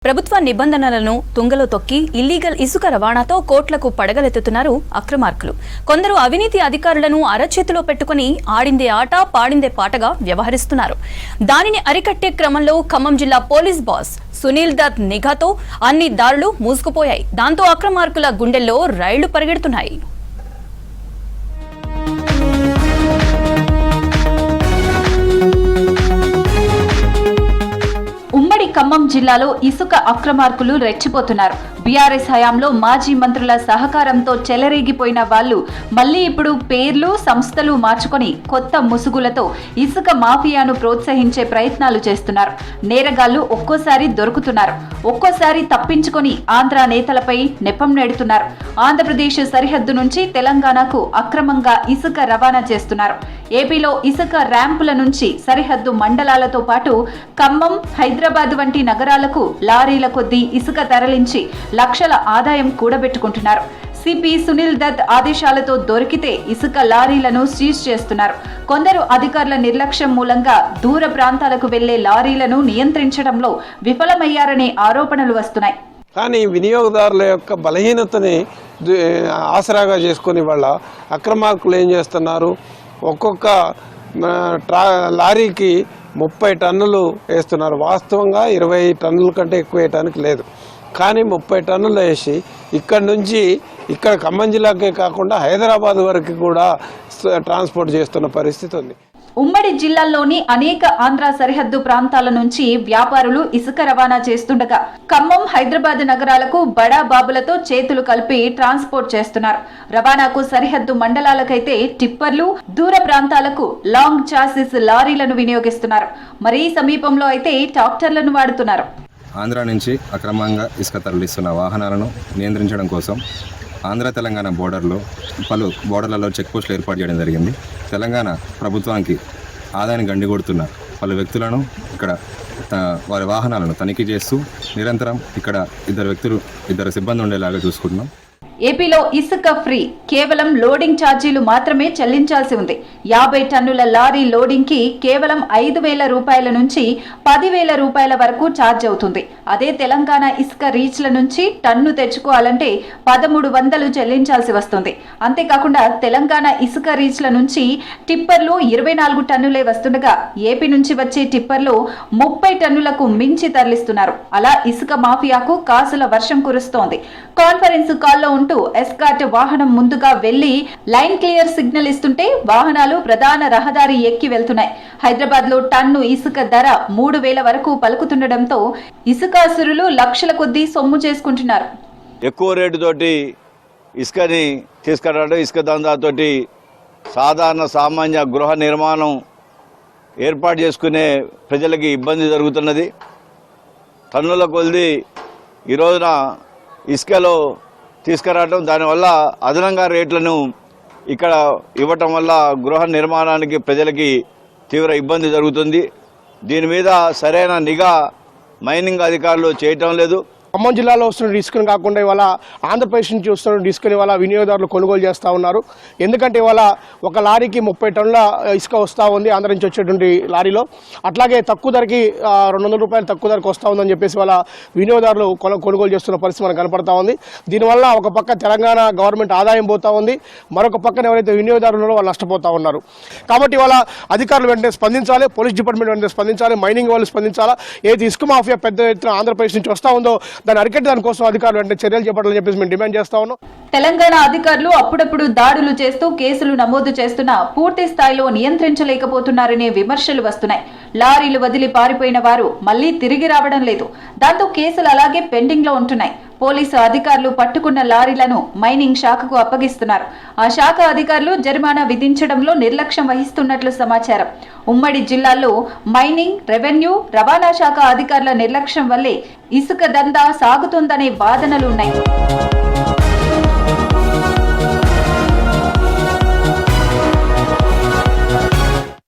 ప్రభుత్వ నిబంధనలను తుంగలో తొక్కి ఇల్లీగల్ ఇసుక రవాణాతో కోట్లకు పడగలెత్తుతున్నారు అక్రమార్కులు. కొందరు అవినీతి అధికారులను అరచేతిలో పెట్టుకుని ఆడిందే ఆట పాడిందే పాటగా వ్యవహరిస్తున్నారు. దానిని అరికట్టే క్రమంలో ఖమ్మం జిల్లా పోలీస్ బాస్ సునీల్ దత్ నిఘాతో అన్ని దారులు మూసుకుపోయాయి. దాంతో అక్రమార్కుల గుండెల్లో రైళ్లు పరిగెడుతున్నాయి. ఉమ్మడి ఖమ్మం జిల్లాలో ఇసుక అక్రమార్కులు రెచ్చిపోతున్నారు. బీఆర్ఎస్ హయాంలో మాజీ మంత్రుల సహకారంతో చెలరేగిపోయిన వాళ్లు మళ్లీ ఇప్పుడు పేర్లు సంస్థలు మార్చుకొని కొత్త ముసుగులతో ఇసుక మాఫియాను ప్రోత్సహించే ప్రయత్నాలు చేస్తున్నారు. నేరగాళ్లు ఒక్కోసారి దొరుకుతున్నారు, ఒక్కోసారి తప్పించుకొని ఆంధ్ర నేతలపై నెపం నెడుతున్నారు. ఆంధ్రప్రదేశ్ సరిహద్దు నుంచి తెలంగాణకు అక్రమంగా ఇసుక రవాణా చేస్తున్నారు. ఏపీలో ఇసుక ర్యాంపుల నుంచి సరిహద్దు మండలాలతో పాటు ఖమ్మం, హైదరాబాద్ వంటి నగరాలకు లారీల కొద్దీ ఇసుక తరలించి లక్షల ఆదాయం కూడబెట్టుకుంటున్నారు. సిపి సునీల్ దత్ ఆదేశాలతో దొరికితే ఇసుక లారీలను సీజ్ చేస్తున్నారు. కొందరు అధికారుల నిర్లక్ష్యం మూలంగా దూర ప్రాంతాలకు వెళ్లే లారీలను నియంత్రించడంలో విఫలమయ్యారనే ఆరోపణలు వస్తున్నాయి. కానీ వినియోగదారుల యొక్క బలహీనతని ఆసరాగా చేసుకుని వాళ్ళ అక్రమార్కులు ఏం చేస్తున్నారు, ఒక్కొక్క లారీకి 30 టన్నులు వేస్తున్నారు. వాస్తవంగా 20 టన్నుల కంటే ఎక్కువ వేయటానికి లేదు. కానీ 30 టన్నులు వేసి ఇక్కడ ఖమ్మం జిల్లాకే కాకుండా హైదరాబాద్ వరకు కూడా ట్రాన్స్పోర్ట్ చేస్తున్న పరిస్థితి ఉంది. ఉమ్మడి జిల్లాల్లోని అనేక ఆంధ్ర సరిహద్దు ప్రాంతాల నుంచి వ్యాపారులు ఇసుక రవాణా చేస్తుండగా ఖమ్మం, హైదరాబాద్ నగరాలకు బడా బాబులతో చేతులు కలిపి ట్రాన్స్పోర్ట్ చేస్తున్నారు. రవాణాకు సరిహద్దు మండలాలకైతే టిప్పర్లు, దూర ప్రాంతాలకు లాంగ్ చాసిస్ లారీలను వినియోగిస్తున్నారు. మరీ సమీపంలో అయితే ట్రాక్టర్లను వాడుతున్నారు. ఆంధ్ర నుంచి అక్రమంగా ఇసుక తరలిస్తున్న వాహనాలను నియంత్రించడం కోసం ఆంధ్ర తెలంగాణ పలు బోర్డర్లలో చెక్పోస్టులు ఏర్పాటు చేయడం జరిగింది. తెలంగాణ ప్రభుత్వానికి ఆదాయాన్ని గండిగొడుతున్న పలు వ్యక్తులను ఇక్కడ వారి వాహనాలను తనిఖీ చేస్తూ నిరంతరం ఇక్కడ ఇద్దరు సిబ్బంది ఉండేలాగా చూసుకుంటున్నాం. ఏపీలో ఇసుక ఫ్రీ, కేవలం లోడింగ్ ఛార్జీలు మాత్రమే చెల్లించాల్సి ఉంది. 50 టన్నుల లారీ లోడింగ్ కి కేవలం 5,000 రూపాయల నుంచి 10,000 రూపాయల వరకు ఛార్జ్ అవుతుంది. అదే తెలంగాణ ఇసుక రీచ్ల నుంచి టన్ను తెచ్చుకోవాలంటే 1,300 చెల్లించాల్సి వస్తుంది. అంతేకాకుండా తెలంగాణ ఇసుక రీచ్ల నుంచి టిప్పర్లు 24 టన్నులే వస్తుండగా ఏపీ నుంచి వచ్చే టిప్పర్లు 30 టన్నులకు మించి తరలిస్తున్నారు. అలా ఇసుక మాఫియాకు కాసుల వర్షం కురుస్తోంది. కాన్ఫరెన్స్ కాల్లో ఉంటూ ఎస్కాట్ వాహనం ముందుగా వెళ్లి లైన్ క్లియర్ సిగ్నల్ ఇస్తుంటే వాహనాలు ప్రధాన రహదారి ఎక్కి వెళ్తున్నాయి. హైదరాబాద్ లో టన్ను ఇసుక ధర 3,000 వరకు పలుకుతుండటంతో ఇసుకాసురులు లక్షల కొద్దీ సొమ్ము చేసుకుంటున్నారు. ఎక్కువ రేటు తోటి ఇసుకని తీసుకురావడం, ఇసుక దందాతోటి సాధారణ సామాన్య గృహ నిర్మాణం ఏర్పాటు చేసుకునే ప్రజలకి ఇబ్బంది జరుగుతున్నది. టన్నుల కొద్ది ఈ రోజున ఇసుకలో తీసుకురావడం, దానివల్ల అదనంగా రేట్లను ఇక్కడ ఇవ్వటం వల్ల గృహ నిర్మాణానికి ప్రజలకి తీవ్ర ఇబ్బంది జరుగుతుంది. దీని మీద సరైన నిఘా మైనింగ్ అధికారులు చేయటం లేదు. ఖమ్మం జిల్లాలో వస్తున్న ఇసుకను కాకుండా ఇవాళ ఆంధ్రప్రదేశ్ నుంచి వస్తున్న ఇసుకని ఇవాళ వినియోగదారులు కొనుగోలు చేస్తూ ఉన్నారు. ఎందుకంటే ఇవాళ ఒక లారీకి 30 టన్నుల ఇసుక వస్తూ ఉంది ఆంధ్ర నుంచి వచ్చేటువంటి లారీలో. అట్లాగే తక్కువ ధరకి 200 రూపాయలు తక్కువ ధరకు వస్తూ ఉందని చెప్పేసి వాళ్ళ వినియోగదారులు కొనుగోలు చేస్తున్న పరిస్థితి మనకు కనపడతా ఉంది. దీనివల్ల ఒక పక్క తెలంగాణ గవర్నమెంట్ ఆదాయం పోతా ఉంది, మరొక పక్కన ఎవరైతే వినియోగదారులు వాళ్ళు నష్టపోతూ ఉన్నారు. కాబట్టి ఇవాళ అధికారులు వెంటనే స్పందించాలి, పోలీస్ డిపార్ట్మెంట్ వెంటనే స్పందించాలి, మైనింగ్ వాళ్ళు స్పందించాలా. ఏది ఇసుక మాఫియా పెద్ద ఎత్తున ఆంధ్రప్రదేశ్ నుంచి వస్తూ ఉందో దాన్ని అరికట్టడానికి కోసం అధికారులు వెంటనే చర్యలు చేపట్టాలని చెప్పేసి మేము డిమాండ్ చేస్తా ఉన్నాం. తెలంగాణ అధికారులు అప్పుడప్పుడు దాడులు చేస్తూ కేసులు నమోదు చేస్తున్నా పూర్తి స్థాయిలో నియంత్రించలేకపోతున్నారనే విమర్శలు వస్తున్నాయి. లారీలు వదిలి పారిపోయిన వారు మళ్లీ తిరిగి రావడం లేదు. దాంతో కేసులు అలాగే పెండింగ్ లో ఉంటున్నాయి. పోలీసు అధికారులు పట్టుకున్న లారీలను మైనింగ్ శాఖకు అప్పగిస్తున్నారు. ఆ శాఖ అధికారులు జరిమానా విధించడంలో నిర్లక్ష్యం వహిస్తున్నట్లు సమాచారం. ఉమ్మడి జిల్లాల్లో మైనింగ్, రెవెన్యూ, రవాణా శాఖ అధికారుల నిర్లక్ష్యం వల్లే ఇసుక దందా సాగుతుందనే వాదనలున్నాయి.